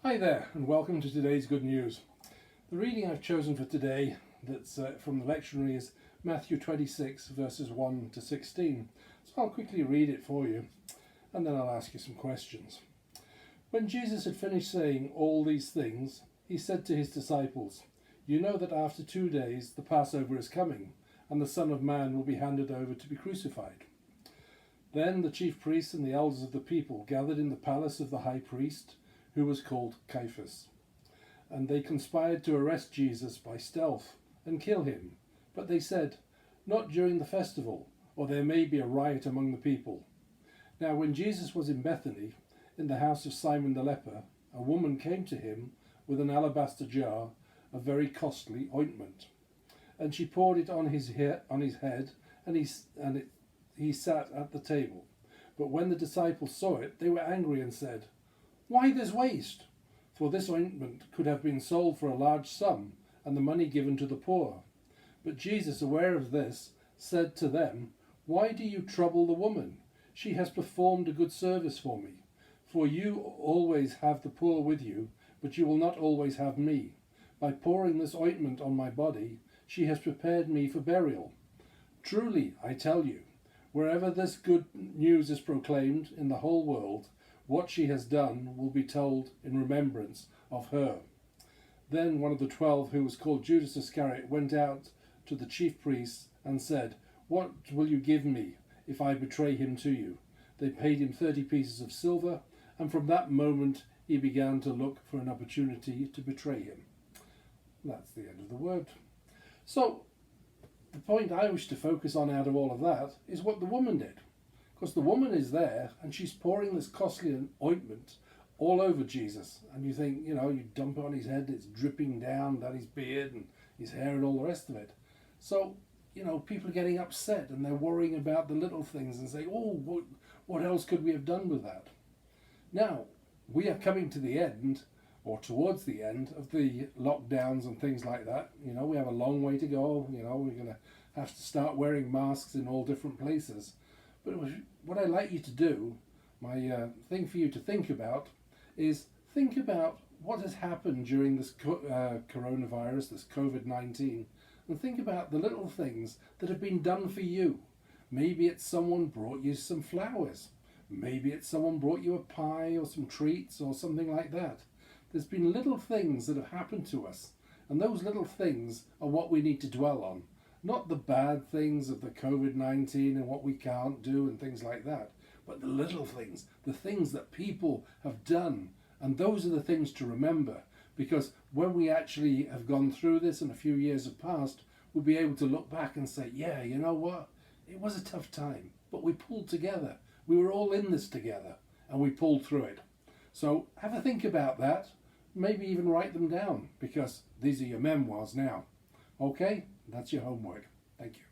Hi there, and welcome to today's good news. The reading I've chosen for today that's from the lectionary is Matthew 26 verses 1 to 16. So I'll quickly read it for you and then I'll ask you some questions. When Jesus had finished saying all these things, he said to his disciples, "You know that after 2 days the Passover is coming, and the Son of Man will be handed over to be crucified." Then the chief priests and the elders of the people gathered in the palace of the high priest, who was called Caiaphas. And they conspired to arrest Jesus by stealth and kill him. But they said, "Not during the festival, or there may be a riot among the people." Now when Jesus was in Bethany, in the house of Simon the leper, a woman came to him with an alabaster jar of very costly ointment. And she poured it on his head, and he sat at the table. But when the disciples saw it, they were angry and said, "Why this waste? For this ointment could have been sold for a large sum, and the money given to the poor." But Jesus, aware of this, said to them, "Why do you trouble the woman? She has performed a good service for me. For you always have the poor with you, but you will not always have me. By pouring this ointment on my body, she has prepared me for burial. Truly, I tell you, wherever this good news is proclaimed in the whole world, what she has done will be told in remembrance of her." Then one of the 12, who was called Judas Iscariot, went out to the chief priests and said, "What will you give me if I betray him to you?" They paid him 30 pieces of silver, and from that moment he began to look for an opportunity to betray him. That's the end of the word. So the point I wish to focus on out of all of that is what the woman did. Because the woman is there and she's pouring this costly ointment all over Jesus. And you think, you dump it on his head, it's dripping down his beard and his hair and all the rest of it. So, people are getting upset and they're worrying about the little things and say, "Oh, what else could we have done with that?" Now, we are coming to the end, or towards the end, of the lockdowns and things like that. We have a long way to go. We're going to have to start wearing masks in all different places. But what I'd like you to do, my thing for you to think about, is think about what has happened during this coronavirus, this COVID-19, and think about the little things that have been done for you. Maybe it's someone brought you some flowers. Maybe it's someone brought you a pie or some treats or something like that. There's been little things that have happened to us, and those little things are what we need to dwell on. Not the bad things of the COVID-19 and what we can't do and things like that, but the little things, the things that people have done. And those are the things to remember, because when we actually have gone through this and a few years have passed, we'll be able to look back and say, yeah, you know what? It was a tough time, but we pulled together. We were all in this together and we pulled through it. So have a think about that. Maybe even write them down, because these are your memoirs now. Okay? That's your homework. Thank you.